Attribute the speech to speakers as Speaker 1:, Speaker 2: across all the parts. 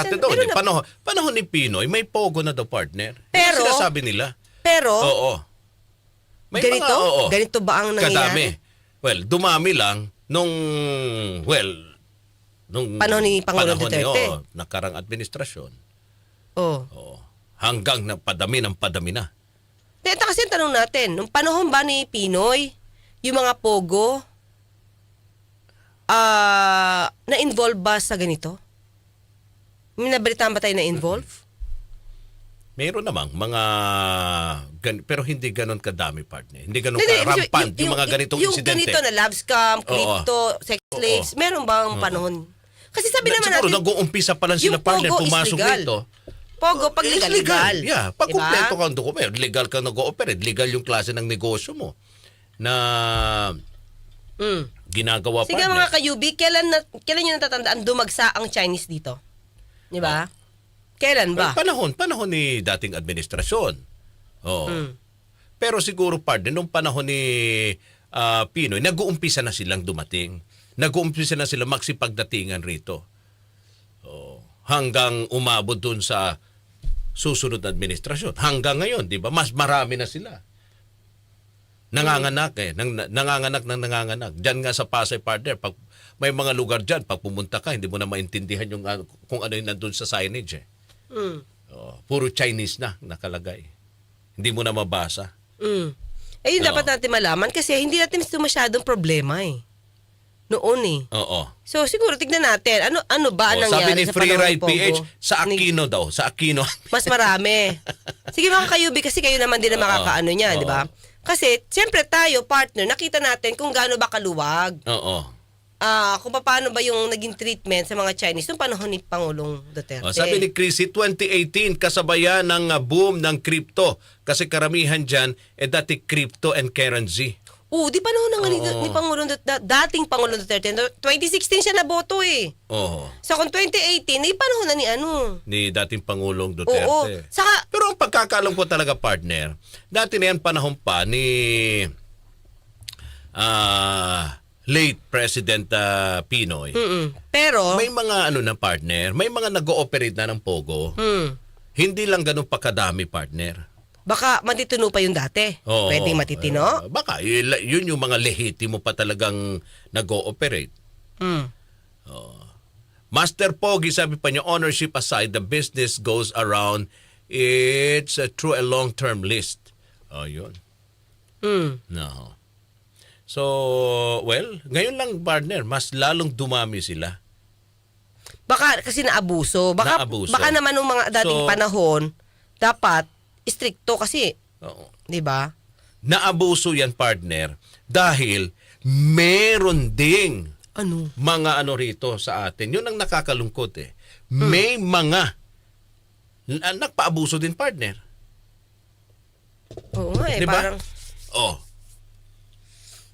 Speaker 1: dati daw, panahon ni Pinoy, may pogo na daw, partner.
Speaker 2: Pero,
Speaker 1: yung sinasabi nila.
Speaker 2: Pero,
Speaker 1: oo. May
Speaker 2: ganito?
Speaker 1: mga, oo.
Speaker 2: Ganito ba ang nangyayari?
Speaker 1: Kadami. Well, dumami lang nung
Speaker 2: panahon ni Pangulong Duterte.
Speaker 1: Nakarang administrasyon.
Speaker 2: Oh.
Speaker 1: Oo. Hanggang padami ng padami na.
Speaker 2: Ito kasi tanong natin, nung panahon ba ni Pinoy, yung mga pogo, na-involve ba sa ganito? May nabalitaan ba tayo na-involve?
Speaker 1: Mayroon namang mga pero hindi ganon kadami, partner. Hindi ganon karampant yung mga ganitong
Speaker 2: yung
Speaker 1: insidente.
Speaker 2: Yung ganito na love scam, crypto, sex slaves, meron bang panahon? Kasi sabi naman
Speaker 1: siguro,
Speaker 2: natin,
Speaker 1: nag-uumpisa pa lang sila, partner, pumasok dito.
Speaker 2: Pogo, pag legal.
Speaker 1: Yeah, pag
Speaker 2: diba?
Speaker 1: kumpleto kang dokumento, legal kang nag-ooperate, legal yung klase ng negosyo mo na ginagawa,
Speaker 2: sige,
Speaker 1: partner.
Speaker 2: mga kayubi, kailan nyo natatandaan dumagsa ang Chinese dito? Di ba? Kailan ba?
Speaker 1: Panahon ni dating administrasyon. Pero siguro, partner, nung panahon ni Pinoy, nag-uumpisa na silang dumating. Nag-uumpisa na sila magsipagdatingan rito. Hanggang umabot dun sa susunod na administrasyon. Hanggang ngayon, di ba? Mas marami na sila. Nanganganak nanganganak. Diyan nga sa Pasay, partner, pag may mga lugar dyan, pag pumunta ka, hindi mo na maintindihan yung, kung ano yung nandun sa signage. Puro Chinese na nakalagay. Hindi mo na mabasa.
Speaker 2: Yun dapat natin malaman kasi hindi natin ito masyadong problema noon
Speaker 1: Oo.
Speaker 2: So siguro tignan natin ano ba ang
Speaker 1: sabi
Speaker 2: nangyari
Speaker 1: ni
Speaker 2: sa
Speaker 1: Free
Speaker 2: panahon
Speaker 1: Ride
Speaker 2: ni Pogo?
Speaker 1: PH sa Aquino daw, sa Aquino.
Speaker 2: Mas marami. Sige mga kayubi, kasi kayo naman din ang makakaano niya, di ba? Kasi siyempre tayo, partner, nakita natin kung gaano ba kaluwag.
Speaker 1: Oo.
Speaker 2: Kung paano ba yung naging treatment sa mga Chinese noong panahon ni Pangulong Duterte.
Speaker 1: Sabi ni Chrissy, 2018 kasabayan ng boom ng crypto kasi karamihan dyan dati crypto and currency.
Speaker 2: Di panahon ni Pangulong Duterte, dating Pangulong Duterte. 2016 siya naboto
Speaker 1: Oo.
Speaker 2: So kung 2018, panahon na
Speaker 1: ni dating Pangulong Duterte.
Speaker 2: Oo.
Speaker 1: Pero ang pagkakalam ko talaga, partner, dati na yan panahon pa ni late President Pinoy.
Speaker 2: Pero
Speaker 1: may mga partner, may mga nag-ooperate na ng Pogo. Hindi lang ganun pa kadami, partner.
Speaker 2: Baka matitino pa yung dati. Pwedeng matitino?
Speaker 1: Baka yun yung mga lehitimo pa talagang nag-ooperate. Master Pogi, sabi pa niya, ownership aside, the business goes around. It's through a long-term list. Yun. No. So, well, ngayon lang, partner, mas lalong dumami sila.
Speaker 2: Baka kasi naabuso. Baka naman nung mga dating panahon, dapat stricto kasi. Di ba?
Speaker 1: Naabuso yan, partner, dahil meron ding mga rito sa atin. Yun ang nakakalungkot May mga nagpaabuso din, partner.
Speaker 2: Oo nga
Speaker 1: diba?
Speaker 2: Parang...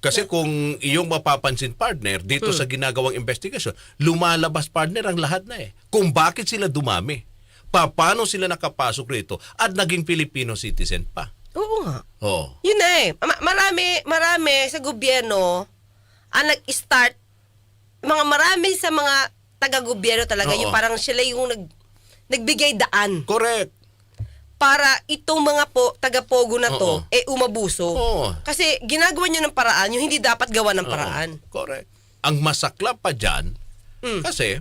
Speaker 1: Kasi kung iyong mapapansin, partner, dito sa ginagawang investigasyon, lumalabas, partner, ang lahat na Kung bakit sila dumami, paano sila nakapasok rito at naging Filipino citizen pa.
Speaker 2: Oo nga.
Speaker 1: Yun
Speaker 2: na marami sa gobyerno ang nag-start, marami sa mga taga-gobyerno talaga, yung parang sila yung nagbigay daan.
Speaker 1: Correct.
Speaker 2: Para itong mga taga-pogo na to, umabuso. Kasi ginagawa nyo ng paraan, yung hindi dapat gawa ng paraan.
Speaker 1: Correct. Ang masaklap pa dyan, kasi,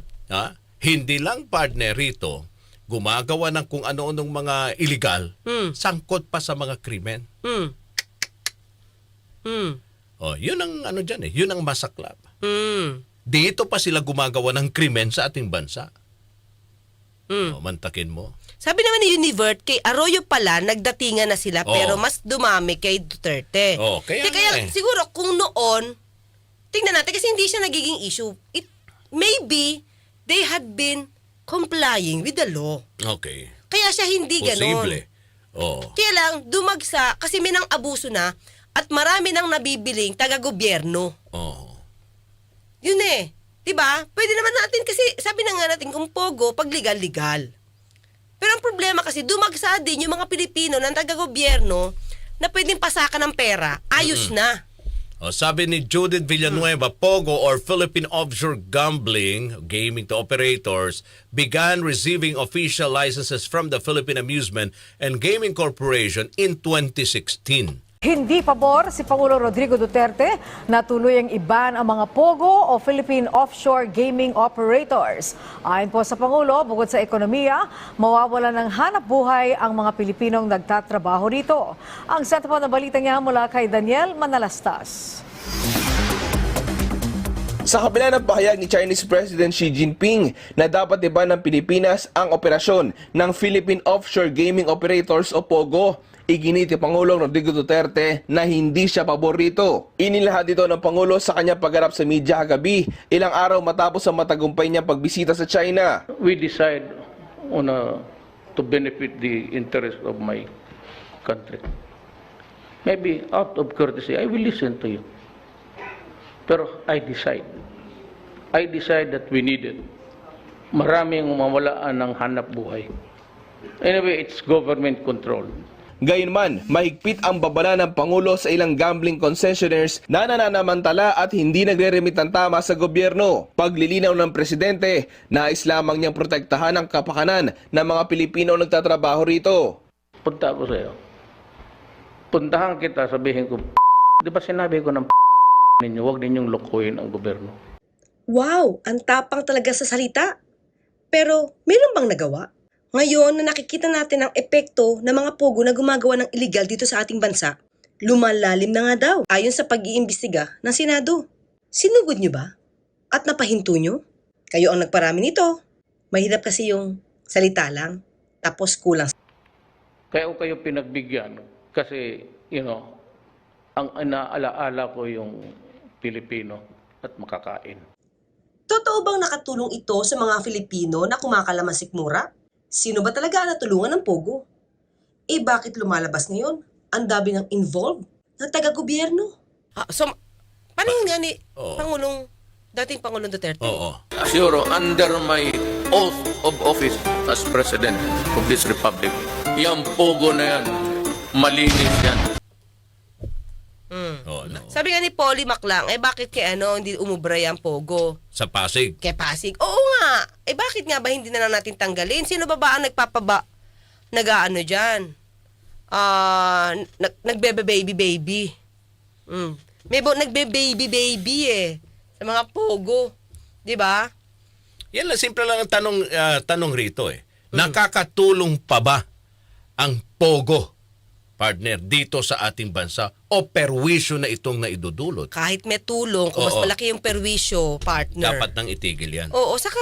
Speaker 1: hindi lang, partner, rito, gumagawa ng kung ano-anong mga illegal, sangkot pa sa mga krimen. Yun ang dyan yun ang masaklap. Dito pa sila gumagawa ng krimen sa ating bansa. Mantakin mo.
Speaker 2: Sabi naman ni Univert, kay Arroyo pala, nagdatingan na sila, pero mas dumami kay Duterte. Kaya siguro kung noon, tingnan natin, kasi hindi siya nagiging issue. Maybe, they had been complying with the law.
Speaker 1: Okay.
Speaker 2: Kaya siya hindi ganon.
Speaker 1: Posible.
Speaker 2: Kaya lang, dumagsa, kasi may nang abuso na, at marami nang nabibiling taga-gobyerno. Yun diba? Pwede naman natin, kasi sabi na nga natin, kung Pogo, pag legal-legal. Pero ang problema kasi, dumagsa din yung mga Pilipino ng taga-gobyerno na pwedeng pasakan ng pera, ayos na.
Speaker 1: Sabi ni Judith Villanueva, Pogo or Philippine Offshore Gambling, gaming to operators, began receiving official licenses from the Philippine Amusement and Gaming Corporation in 2016.
Speaker 3: Hindi pabor si Pangulo Rodrigo Duterte na tuluyang iban ang mga POGO o Philippine Offshore Gaming Operators. Ayon po sa Pangulo, bukod sa ekonomiya, mawawala ng hanap buhay ang mga Pilipinong nagtatrabaho rito. Ang sento po na balita niya mula kay Daniel Manalastas.
Speaker 4: Sa kabila ng pahayag ni Chinese President Xi Jinping na dapat iba ng Pilipinas ang operasyon ng Philippine Offshore Gaming Operators o POGO, iginit ni Pangulong Rodrigo Duterte na hindi siya pabor rito. Inilahad ito ng Pangulo sa kanyang pagharap sa media kagabi, ilang araw matapos ang matagumpay niyang pagbisita sa China.
Speaker 5: We decide on to benefit the interest of my country. Maybe out of courtesy, I will listen to you. Pero I decide that we need it. Maraming mawalaan ng hanap buhay. Anyway, it's government control.
Speaker 4: Gayunman, mahigpit ang babala ng Pangulo sa ilang gambling concessionaires na nananamantala at hindi nagre-remit ng tama sa gobyerno. Paglilinaw ng Presidente, nais lamang niyang protektahan ang kapakanan ng mga Pilipino nagtatrabaho rito.
Speaker 5: Punta ako sa'yo. Puntahan kita, sabihin ko, di ba sinabi ko ng ninyo, huwag ninyong lokohin ang gobyerno.
Speaker 2: Wow, ang tapang talaga sa salita. Pero meron bang nagawa? Ngayon na nakikita natin ang epekto ng mga pogo na gumagawa ng illegal dito sa ating bansa, lumalalim na nga daw ayon sa pag-iimbestiga ng Senado. Sinugod nyo ba? At napahinto nyo? Kayo ang nagparami nito. Mahirap kasi yung salita lang, tapos kulang.
Speaker 5: Kaya ko kayo pinagbigyan kasi, ang inaalaala ko yung Pilipino at makakain.
Speaker 2: Totoo bang nakatulong ito sa mga Filipino na kumakalamasik mura? Sino ba talaga ang natulungan ng Pogo? Bakit lumalabas ngayon? Ang dami ng involved na taga-gobyerno. So, paano nga ni dating Pangulong Duterte?
Speaker 1: Oo.
Speaker 5: Siguro, under my oath of office as President of this Republic, yung pogo na yan, malinis yan.
Speaker 1: No.
Speaker 2: Sabi nga ni Polly Maclang, bakit kay hindi umubra yung Pogo?
Speaker 1: Sa Pasig.
Speaker 2: Kay Pasig? Oo nga. Bakit nga ba hindi na lang natin tanggalin? Sino ba ang nagpapaba? Nag-ano dyan? Nagbe-baby-baby. Nagbe-baby-baby sa mga Pogo. Di ba?
Speaker 1: Yan lang, simple lang ang tanong rito Nakakatulong pa ba ang Pogo, partner, dito sa ating bansa o perwisyo na itong naidudulot?
Speaker 2: Kahit may tulong, kung mas malaki yung perwisyo, partner.
Speaker 1: Dapat nang itigil yan.
Speaker 2: Oo, saka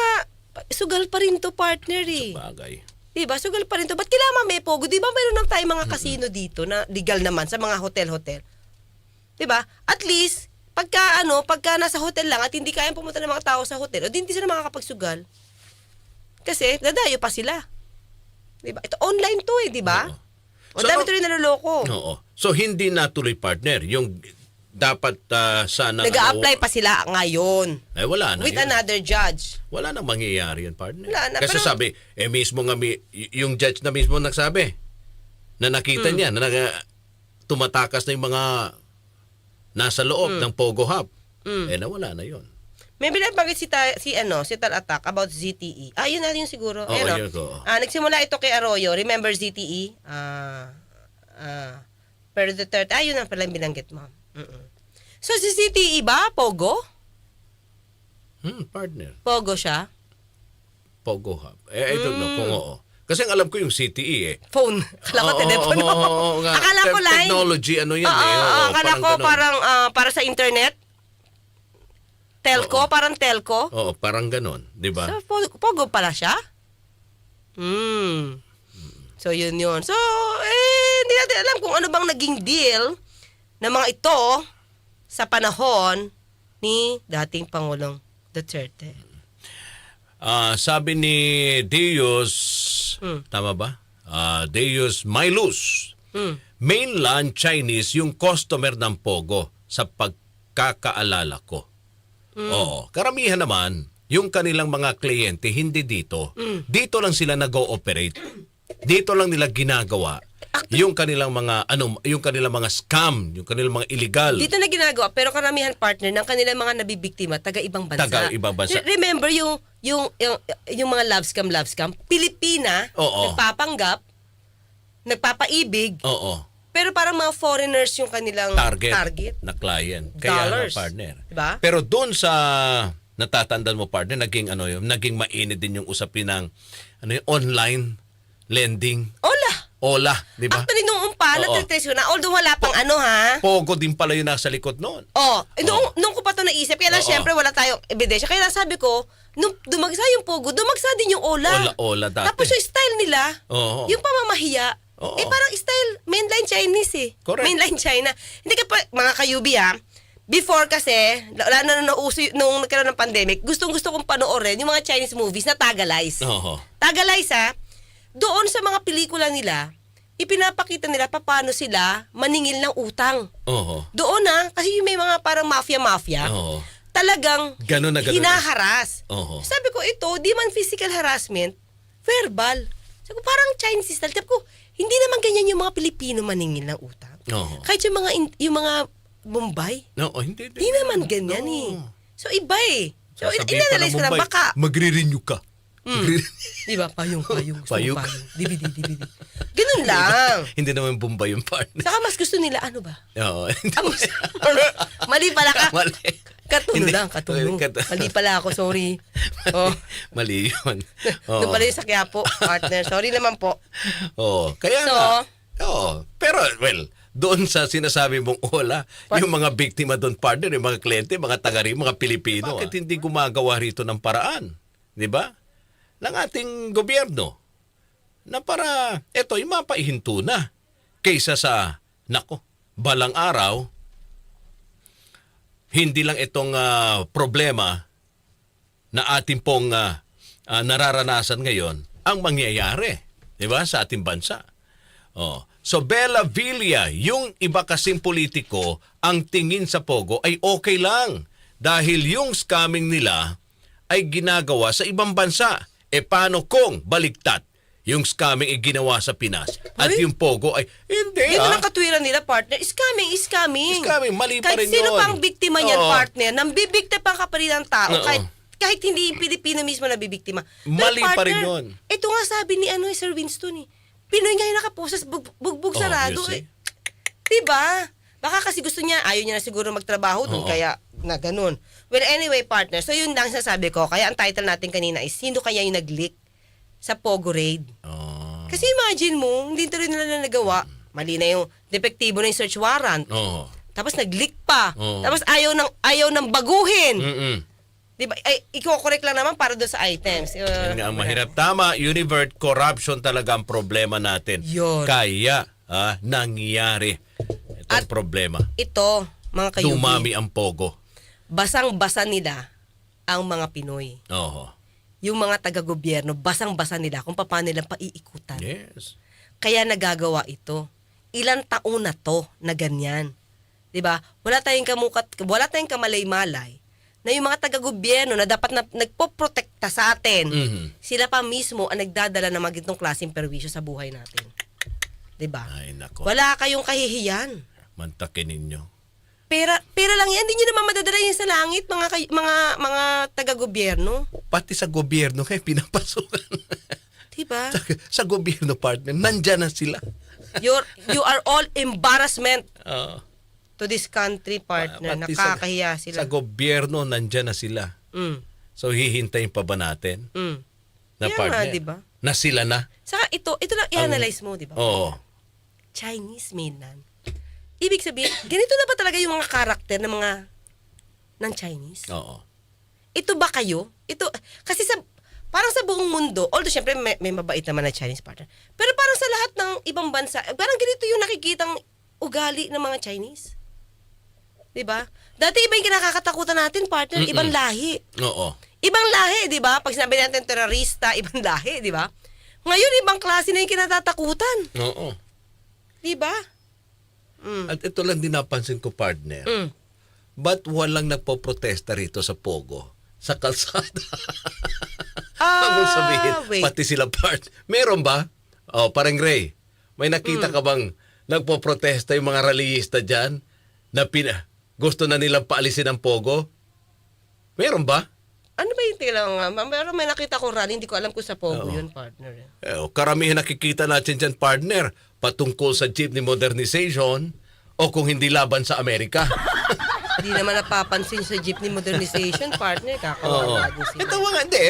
Speaker 2: sugal pa rin to, partner
Speaker 1: Bagay.
Speaker 2: Diba? Sugal pa rin to. Ba't kailangan may Pogo? Diba mayroon lang tayong mga casino dito na legal naman sa mga hotel-hotel? Diba? At least, pagka nasa hotel lang at hindi kayang pumunta ng mga tao sa hotel, o hindi sila makakapagsugal. Kasi, dadayo pa sila. Diba? Ito online to diba? O dami ito rin naloloko.
Speaker 1: Oo. So, hindi natuloy, partner. Yung dapat sana...
Speaker 2: Nag-a-apply pa sila ngayon.
Speaker 1: Wala na
Speaker 2: with
Speaker 1: yun.
Speaker 2: another judge.
Speaker 1: Wala nang mangyayari yan, partner.
Speaker 2: Wala na,
Speaker 1: Kasi
Speaker 2: pero-
Speaker 1: sabi, mismo nga, yung judge na mismo nagsabi, na nakita niya, na tumatakas na yung mga nasa loob ng Pogo Hub. Nawala na yun.
Speaker 2: May binabanggit si Tal Attack about ZTE. Yun na yun siguro.
Speaker 1: Oo,
Speaker 2: Ayun,
Speaker 1: yun ko.
Speaker 2: Nagsimula ito kay Arroyo. Remember ZTE? Pero Duterte. Yun ang pala yung binanggit mo. So, si ZTE ba? Pogo?
Speaker 1: Partner.
Speaker 2: Pogo siya?
Speaker 1: Pogo Hub. I don't know kung oo. Kasi ang alam ko yung CTE
Speaker 2: Phone. Akala ko telepono.
Speaker 1: Oo nga.
Speaker 2: Akala ko line.
Speaker 1: Technology, ano yan
Speaker 2: Akala ko
Speaker 1: ganun.
Speaker 2: parang para sa internet. Telco, parang telco.
Speaker 1: Oo, parang ganon. Di ba?
Speaker 2: So, Pogo pala siya? So, yun. So, hindi natin alam kung ano bang naging deal ng mga ito sa panahon ni dating Pangulong Duterte.
Speaker 1: Sabi ni Deus, tama ba? Deus Mailus, mainland Chinese yung customer ng Pogo sa pagkakaalala ko. Oo. Karamihan naman, yung kanilang mga kliyente, hindi dito. Dito lang sila nag-ooperate. Dito lang nila ginagawa yung kanilang mga yung kanilang mga scam, yung kanilang mga illegal.
Speaker 2: Dito na ginagawa, pero karamihan partner ng kanilang mga nabibiktima taga-ibang bansa.
Speaker 1: Taga-ibang bansa.
Speaker 2: Remember yung mga love scam, Pilipina,
Speaker 1: Oo.
Speaker 2: nagpapanggap, nagpapaibig,
Speaker 1: Oo.
Speaker 2: pero parang mga foreigners yung kanilang target.
Speaker 1: na client. Kaya
Speaker 2: Dollars.
Speaker 1: partner.
Speaker 2: Diba?
Speaker 1: Pero doon sa natatandaan mo partner, naging mainit din yung usapin ng online lending. Ola, di ba?
Speaker 2: Actually, nung umpa,
Speaker 1: Oo.
Speaker 2: nag-trace ko na, although wala pang ha?
Speaker 1: Pogo din pala yung nasa likod noon.
Speaker 2: Nung ko pa ito naisip, kaya lang
Speaker 1: Oo.
Speaker 2: syempre wala tayong ebidensya. Kaya lang sabi ko, nung dumagsa yung Pogo, dumagsa din yung Ola.
Speaker 1: Ola dati.
Speaker 2: Tapos yung style nila,
Speaker 1: Oo.
Speaker 2: yung pamamahiya,
Speaker 1: Oo.
Speaker 2: parang style, mainline Chinese
Speaker 1: Correct.
Speaker 2: Mainline China. Hindi ka pa, mga kayubi before kasi, wala na nauso, nung nagkaroon ng pandemic, gustong-gusto kong panoorin yung mga Chinese movies na Tagalize.
Speaker 1: Oo.
Speaker 2: Tagalize doon sa mga pelikula nila, ipinapakita nila paano sila maningil ng utang.
Speaker 1: Oo.
Speaker 2: Doon kasi yung may mga parang mafia-mafia,
Speaker 1: Oo.
Speaker 2: talagang
Speaker 1: Ganun na ganun.
Speaker 2: hinaharas.
Speaker 1: Oo.
Speaker 2: Sabi ko, ito, di man physical harassment, verbal. Sabi ko, parang Chinese style. Sabi ko, hindi naman ganyan yung mga Pilipino maningil ng utang.
Speaker 1: Oo.
Speaker 2: Kahit yung mga Bombay,
Speaker 1: Oo, hindi.
Speaker 2: di naman ganyan So, iba So,
Speaker 1: Sasabihin pa
Speaker 2: inanalyze
Speaker 1: ng
Speaker 2: ko lang,
Speaker 1: Mumbai,
Speaker 2: baka,
Speaker 1: magre-renew ka.
Speaker 2: di ba, payong,
Speaker 1: Payong.
Speaker 2: payong, DVD. Ganun lang.
Speaker 1: Hindi naman Bombay yung partner.
Speaker 2: Saka mas gusto nila, ano ba?
Speaker 1: Oo.
Speaker 2: Ang, mali pala ka.
Speaker 1: Mali.
Speaker 2: Katuno
Speaker 1: Hindi.
Speaker 2: lang, katuno.
Speaker 1: Katuno.
Speaker 2: Mali pala ako, sorry. Oh.
Speaker 1: Mali yun. Oo.
Speaker 2: Doon pala yung sa Quiapo, partner. Sorry naman po.
Speaker 1: Oo. Kaya
Speaker 2: So,
Speaker 1: nga. Oo. Pero, well, doon sa sinasabi mong Ola, yung mga biktima doon, partner, yung mga kliyente, mga taga-rin, mga Pilipino. Bakit hindi gumagawa rito ng paraan? Di ba? Ng ating gobyerno. Na para, eto, yung mapaihinto na. Kaysa sa, balang araw, hindi lang itong problema na ating pong nararanasan ngayon ang mangyayari, 'di ba, sa ating bansa. So Bella Villa, yung iba kasing politiko, ang tingin sa Pogo ay okay lang dahil yung scamming nila ay ginagawa sa ibang bansa. Paano kung baliktad? Yung scamming ay ginawa sa Pinas at yung Pogo ay hindi.
Speaker 2: Yun ang katwiran nila, partner. Scamming.
Speaker 1: Scamming, mali pa
Speaker 2: Kahit
Speaker 1: rin
Speaker 2: sino
Speaker 1: yun.
Speaker 2: pang biktima niyan,
Speaker 1: Oo.
Speaker 2: partner, nang bibiktima pang kapalit ng tao,
Speaker 1: Oo.
Speaker 2: kahit hindi yung Pilipino mismo na bibiktima.
Speaker 1: Mali pa rin yun.
Speaker 2: Ito nga sabi ni Sir Winston Pinoy nga yung nakaposes, bugbog sarado.
Speaker 1: you see?
Speaker 2: Diba? Baka kasi gusto niya, ayaw niya na siguro magtrabaho doon,
Speaker 1: Oo.
Speaker 2: kaya na ganun. Well, anyway, partner, so yun lang sasabi ko. Kaya ang title natin kanina is, sino kaya yung nag-leak sa Pogo Raid? Kasi imagine mo, hindi rin nila nagawa. Mali na yung depektibo na yung search warrant.
Speaker 1: Oo.
Speaker 2: Tapos nag-leak pa.
Speaker 1: Oo.
Speaker 2: Tapos ayaw nang baguhin.
Speaker 1: Mm-mm.
Speaker 2: Diba? Ay, i-correct lang naman para doon sa items.
Speaker 1: Yan nga ang mahirap. Tama, Univert, corruption talaga ang problema natin.
Speaker 2: Yun.
Speaker 1: Kaya nangyayari itong problema.
Speaker 2: Ito, mga kayubi,
Speaker 1: Dumami ang Pogo.
Speaker 2: basang-basa nila ang mga Pinoy.
Speaker 1: Oo.
Speaker 2: Yung mga taga-gobyerno, basang-basa nila kung paano nilang paiikutan.
Speaker 1: Yes.
Speaker 2: Kaya nagagawa ito. Ilang taon na to na ganyan. 'Di ba? Wala tayong kamalay-malay na yung mga taga-gobyerno na dapat na nagpoprotekta sa atin,
Speaker 1: Mhm.
Speaker 2: sila pa mismo ang nagdadala ng mga gitong klaseng perwisyo sa buhay natin. 'Di ba?
Speaker 1: Ay, nako.
Speaker 2: Wala kayong kahihiyan.
Speaker 1: Mantakin ninyo.
Speaker 2: Pera lang yan, hindi nyo naman madadala yan sa langit, mga taga-gobyerno.
Speaker 1: Pati sa gobyerno kayo pinapasukan.
Speaker 2: Diba?
Speaker 1: sa gobyerno partner, nandyan na sila.
Speaker 2: You are all embarrassment
Speaker 1: Oo.
Speaker 2: to this country, partner.
Speaker 1: Pati
Speaker 2: Nakakahiya
Speaker 1: Sa
Speaker 2: sila.
Speaker 1: gobyerno, nandyan na sila.
Speaker 2: Mm,
Speaker 1: So, hihintayin pa ba natin
Speaker 2: mm.
Speaker 1: na
Speaker 2: Kaya
Speaker 1: partner?
Speaker 2: nga, diba?
Speaker 1: Na sila na?
Speaker 2: Saka ito lang i-analyze mo, diba?
Speaker 1: Oo.
Speaker 2: Chinese mainland. Ibig sabihin, ganito na ba talaga yung mga karakter ng Chinese?
Speaker 1: Oo.
Speaker 2: Ito ba kayo? Kasi parang sa buong mundo, although syempre may mabait naman na Chinese partner, pero parang sa lahat ng ibang bansa, parang ganito yung nakikitang ugali ng mga Chinese. Diba? Dati iba yung kinakatakutan natin, partner, ibang lahi.
Speaker 1: Oo.
Speaker 2: Ibang lahi, di ba? Pag sinabi natin terorista, ibang lahi, di ba? Ngayon, ibang klase na yung kinatatakutan.
Speaker 1: Oo.
Speaker 2: Di ba? Mm.
Speaker 1: At ito lang din napansin ko, partner.
Speaker 2: Mm.
Speaker 1: Ba't walang nagpo-protesta rito sa Pogo? Sa kalsada. Ang sabihin,
Speaker 2: wait.
Speaker 1: pati sila part. Meron ba? Oh, parang Ray. May nakita ka bang nagpo-protesta yung mga rallyista dyan na gusto na nilang paalisin ang Pogo? Meron ba?
Speaker 2: Ano ba yung tila nga? Pero may nakita ko rally, hindi ko alam kung sa Pogo yun, partner.
Speaker 1: Karamihan nakikita natin dyan, partner, patungkol sa jeepney modernization o kung hindi laban sa Amerika.
Speaker 2: Hindi naman napapansin sa jeepney modernization, partner. Kakawawa din sila.
Speaker 1: Ito mga, hindi.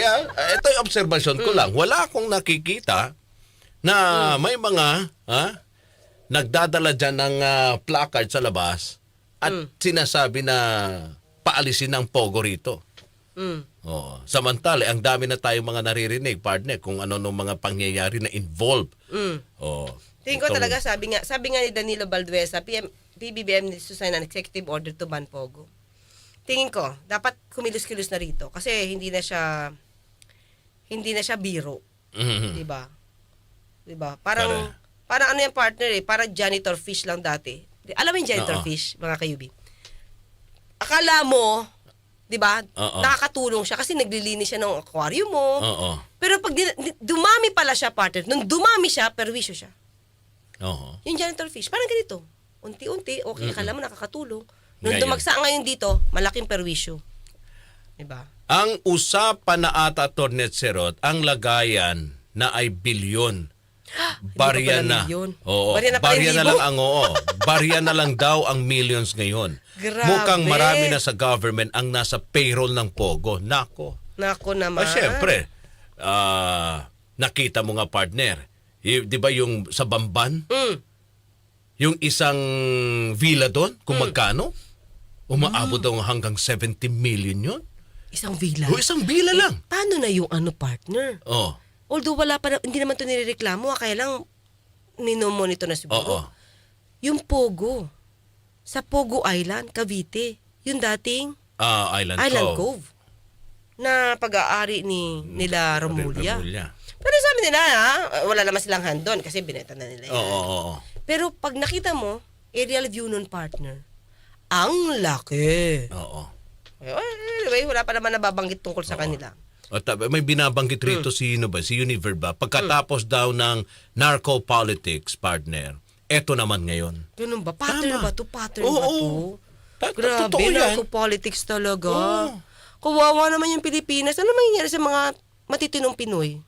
Speaker 1: Ito yung observation ko lang. Wala akong nakikita na may mga nagdadala dyan ng placard sa labas at sinasabi na paalisin ng Pogo rito. Oo. Samantala, ang dami na tayong mga naririnig, partner, kung ano nung mga pangyayari na involved. Oo.
Speaker 2: Tingin ko talaga, sabi nga ni Danilo Balduesa, PBBM needs to sign an executive order to ban Pogo. Tingin ko, dapat kumilos-kilos na rito kasi hindi na siya biro.
Speaker 1: Mhm.
Speaker 2: 'Di ba? 'Di ba? Parang ano yung partner parang janitor fish lang dati. Alam mo yung janitor fish, mga kayubi? Akala mo, 'di ba? Nakakatulong siya kasi naglilinis siya ng aquarium mo.
Speaker 1: Oo.
Speaker 2: Pero pag dumami pala siya, partner, nung dumami siya, perwisyo siya.
Speaker 1: Oo.
Speaker 2: Yung janitor fish, parang ganito. Unti-unti, okay, akala mo nakakatulong. Nung
Speaker 1: Ngayon.
Speaker 2: dumagsa ngayon dito, malaking perwisyo. Diba?
Speaker 1: Ang usapan na ata, Tornet Serot, ang lagayan na ay bilyon. Barya
Speaker 2: Hindi pa
Speaker 1: na.
Speaker 2: pala milyon.
Speaker 1: Oo.
Speaker 2: Barya na pala
Speaker 1: Barya na
Speaker 2: libo.
Speaker 1: lang ang Barya na lang daw ang millions ngayon.
Speaker 2: Grabe.
Speaker 1: Mukhang marami na sa government ang nasa payroll ng Pogo. Nako.
Speaker 2: Nako naman.
Speaker 1: Siyempre, nakita mo nga, partner. Di ba yung sa Bamban? Yung isang villa doon, kung magkano? Umaabot daw hanggang 70 million yun.
Speaker 2: Isang villa.
Speaker 1: O isang villa lang.
Speaker 2: Paano na yung partner?
Speaker 1: Oh.
Speaker 2: Although wala pa, hindi naman ito nireklamo, kaya lang minomonitor na siguro.
Speaker 1: Oo.
Speaker 2: Yung Pogo, sa Pogo Island, Cavite, yung dating
Speaker 1: Island
Speaker 2: Cove, na pag-aari nila Romulia.
Speaker 1: Remulla.
Speaker 2: Pero sabi nila, wala naman silang hand doon kasi binenta na nila yan.
Speaker 1: Oo.
Speaker 2: Pero pag nakita mo, aerial view nun, partner, ang laki.
Speaker 1: Oo.
Speaker 2: Anyway, wala pa naman nababanggit tungkol sa kanila.
Speaker 1: At may binabanggit rito si Univer ba? Pagkatapos daw ng narco politics, partner, eto naman ngayon.
Speaker 2: Ganun ba? Pattern
Speaker 1: Tama.
Speaker 2: ba to? Pattern
Speaker 1: Oo,
Speaker 2: ba to?
Speaker 1: oo.
Speaker 2: Grabe,
Speaker 1: Totoo yan.
Speaker 2: narco-politics talaga.
Speaker 1: Oo.
Speaker 2: Kawawa naman yung Pilipinas. Ano mangyayari sa mga matitinong Pinoy?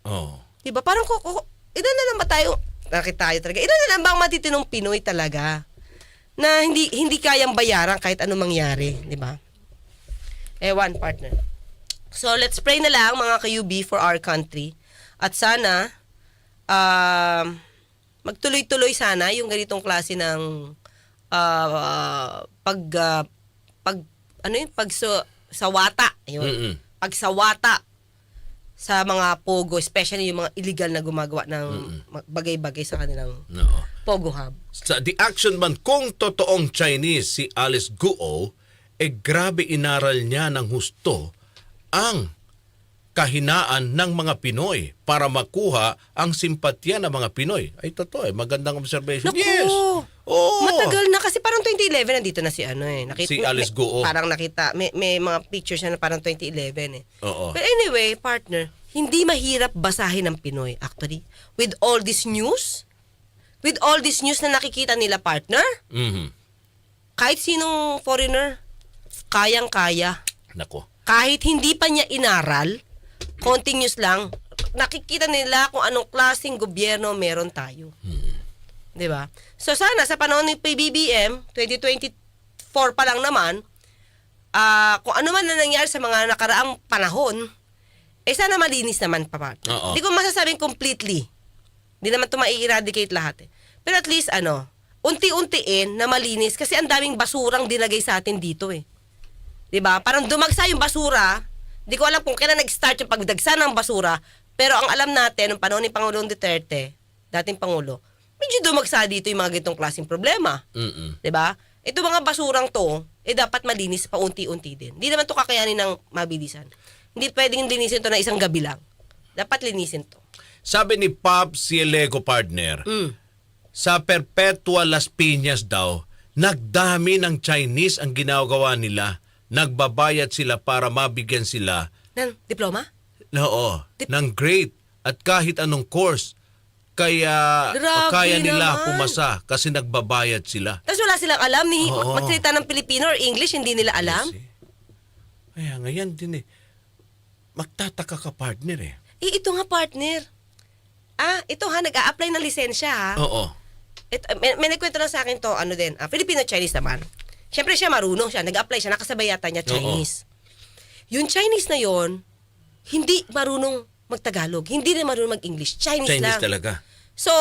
Speaker 1: Oo.
Speaker 2: Diba? Parang, ilan na lang ba tayo? Nakita tayo talaga. Ilan na lang ba ang matitinong Pinoy talaga? Na hindi kayang bayaran kahit anong mangyari. Diba? Ewan, partner. So, let's pray na lang, mga ka-UB, for our country. At sana, magtuloy-tuloy sana yung ganitong klase ng pagsawata. Yun. Pagsawata sa mga Pogo, especially yung mga illegal na gumagawa ng bagay-bagay sa kanilang
Speaker 1: Oo.
Speaker 2: Pogo Hub.
Speaker 1: Sa The Action Man, kung totoong Chinese si Alice Guo, grabe inaral niya ng husto ang kahinaan ng mga Pinoy para makuha ang simpatya ng mga Pinoy. Ay, totoo magandang observation.
Speaker 2: Naku!
Speaker 1: Yes! Oo!
Speaker 2: Matagal na kasi parang 2011 nandito na si
Speaker 1: Si Alice Guo.
Speaker 2: Parang nakita, may mga pictures na parang 2011
Speaker 1: Oo.
Speaker 2: But anyway, partner, hindi mahirap basahin ng Pinoy actually. With all this news na nakikita nila, partner,
Speaker 1: Mhm.
Speaker 2: kahit sinong foreigner, kayang-kaya.
Speaker 1: Nako.
Speaker 2: Kahit hindi pa niya inaral, konting news lang, nakikita nila kung anong klaseng gobyerno meron tayo. 'Di ba? So sana sa panahon ng PBBM 2024 pa lang naman, kung ano man na nangyari sa mga nakaraang panahon, sana malinis naman pa.
Speaker 1: Oo.
Speaker 2: Hindi ko masasabing completely. Hindi naman ito mai-eradicate lahat. Pero at least unti-untiin na malinis kasi ang daming basurang dinagay sa atin dito 'Di ba? Parang dumagsa yung basura. Di ko alam kung kailan nag-start yung pagdagsa ng basura, pero ang alam natin, nung panahon ni Pangulong Duterte, dating Pangulo, medyo dumagsa dito yung mga ganitong klaseng problema.
Speaker 1: Mm-mm.
Speaker 2: 'Di ba? Ito mga basurang to, dapat malinis pa unti-unti din. Hindi naman to kakayanin ng mabilisan. Hindi pwedeng linisin to na isang gabi lang. Dapat linisin to.
Speaker 1: Sabi ni Pop Cielego, partner, sa Perpetua Las Piñas daw, nagdami ng Chinese ang ginagawa nila. Nagbabayad sila para mabigyan sila
Speaker 2: Ng diploma?
Speaker 1: ng grade at kahit anong course Kaya
Speaker 2: Grabe
Speaker 1: kaya nila
Speaker 2: naman.
Speaker 1: pumasa kasi nagbabayad sila.
Speaker 2: Tapos wala silang alam ni
Speaker 1: Oo.
Speaker 2: magsalita ng Pilipino or English, hindi nila alam.
Speaker 1: Kasi, kaya ngayon din magtataka ka partner eh.
Speaker 2: Ito nga partner. Ito ha, nag-a-apply ng lisensya ha.
Speaker 1: Oo.
Speaker 2: Ito, may nagkwento lang sa akin to, Filipino-Chinese naman. Siyempre siya marunong siya, nag-apply siya, nakasabay yata niya Chinese. Yung Chinese na yon, hindi marunong mag-Tagalog, hindi rin marunong mag-English, Chinese lang.
Speaker 1: talaga.
Speaker 2: So,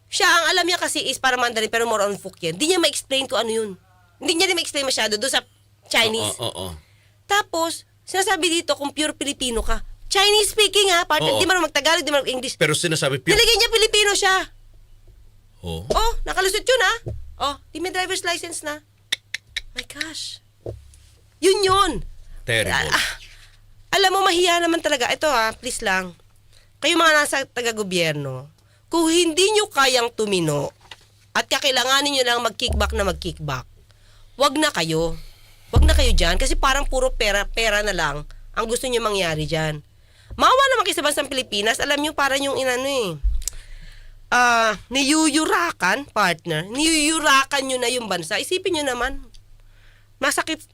Speaker 2: siya, ang alam niya kasi is para Mandarin, pero more on Fukien. Hindi niya ma-explain kung ano yun. Hindi niya rin ma-explain masyado doon sa Chinese.
Speaker 1: Oo.
Speaker 2: Tapos, sinasabi dito kung pure Pilipino ka. Chinese speaking ha, partner,
Speaker 1: Oo.
Speaker 2: hindi marunong mag-Tagalog, hindi marunong mag-English.
Speaker 1: Pero sinasabi
Speaker 2: Nilagay niya Pilipino siya.
Speaker 1: Oh.
Speaker 2: Oh, nakalusot yun ha. Oh, di may driver's license na. My gosh. Yun.
Speaker 1: Terrible.
Speaker 2: Alam mo, mahiya naman talaga. Ito please lang. Kayo mga nasa taga-gobyerno, kung hindi nyo kayang tumino at kakailanganin nyo lang mag-kickback, wag na kayo. Wag na kayo dyan kasi parang puro pera na lang ang gusto nyo mangyari dyan. Maawa naman kayo sa bansang Pilipinas. Alam nyo, parang yung niyuyurakan, partner. Niyuyurakan nyo na yung bansa. Isipin nyo naman, masakit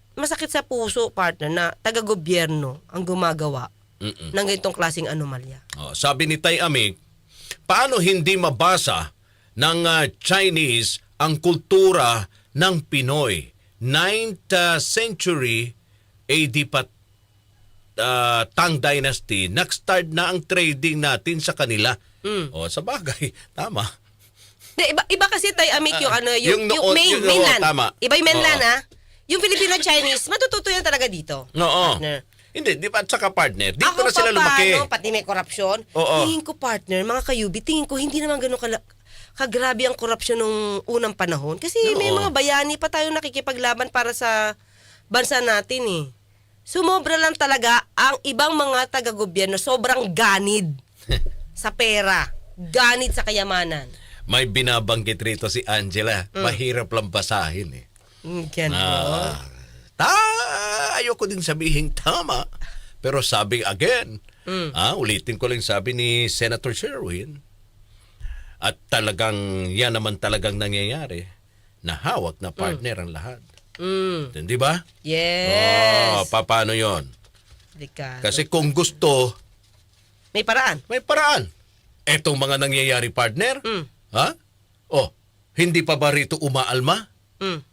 Speaker 2: sa puso, partner, na taga-gobyerno ang gumagawa ng ganitong klaseng anomalya.
Speaker 1: Sabi ni Tay Amig, paano hindi mabasa ng Chinese ang kultura ng Pinoy? 9th century AD pa Tang Dynasty, nag-start na ang trading natin sa kanila. Sa bagay, tama.
Speaker 2: Iba kasi tayo, Amik, yung
Speaker 1: yung
Speaker 2: mainland.
Speaker 1: tama.
Speaker 2: Iba yung mainland,
Speaker 1: Oo.
Speaker 2: ha? Yung Filipino-Chinese, matututo yan talaga dito.
Speaker 1: Oo.
Speaker 2: Partner.
Speaker 1: Hindi, di ba? At saka partner, dito
Speaker 2: Ako
Speaker 1: na sila lumaki.
Speaker 2: pati may korupsyon.
Speaker 1: Oo.
Speaker 2: Tingin ko, partner, mga kayubi, tingin ko hindi naman ganun kagrabe ang korupsyon nung unang panahon. Kasi may
Speaker 1: Oo.
Speaker 2: mga bayani pa tayong nakikipaglaban para sa bansa natin eh. Sumobra lang talaga ang ibang mga taga-gobyerno, sobrang ganid sa pera, ganid sa kayamanan.
Speaker 1: May binabanggit rito si Angela. Mahirap lang basahin eh.
Speaker 2: Ganon.
Speaker 1: Ayoko din sabihin tama. Pero sabi again, ulitin ko lang sabi ni Senator Sherwin, at talagang yan naman talagang nangyayari, na hawak na partner ang lahat. Di ba?
Speaker 2: Yes.
Speaker 1: Paano yon?
Speaker 2: Delikado.
Speaker 1: Kasi kung gusto,
Speaker 2: May paraan.
Speaker 1: may paraan. Etong mga nangyayari partner, ha? Hindi pa ba rito umaalma?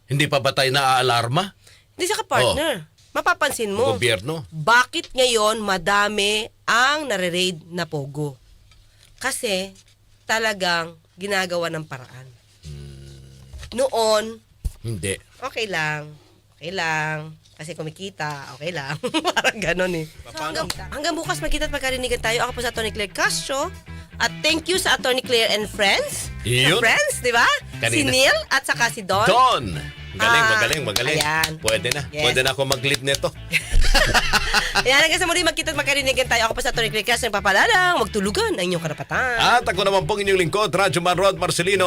Speaker 1: Hindi pa ba tayo naaalarma?
Speaker 2: Hindi siya ka-partner. Mapapansin mo,
Speaker 1: Gobyerno.
Speaker 2: bakit ngayon madami ang nare-raid na pogo? Kasi talagang ginagawa ng paraan. Noon,
Speaker 1: Hindi.
Speaker 2: okay lang. Kasi kumikita, okay lang. Parang ganon eh. So, hanggang bukas magkita at magkarinigan tayo. Ako po sa Atty. Claire Castro. At thank you sa Atty. Claire and Friends.
Speaker 1: Yun.
Speaker 2: Friends, di ba? Si
Speaker 1: Kanina.
Speaker 2: Neil at saka si Don.
Speaker 1: Don! Magaling.
Speaker 2: Ayan.
Speaker 1: Pwede na.
Speaker 2: Yes.
Speaker 1: Pwede na ako mag-lead nito.
Speaker 2: Ayan, hanggang sa muli magkita at magkarinigan tayo. Ako po sa Atty. Claire Castro. Nagpapalalang, magtulugan ang inyong karapatan.
Speaker 1: At ako naman pong inyong lingkod, Radyo Man Rod Marcelino.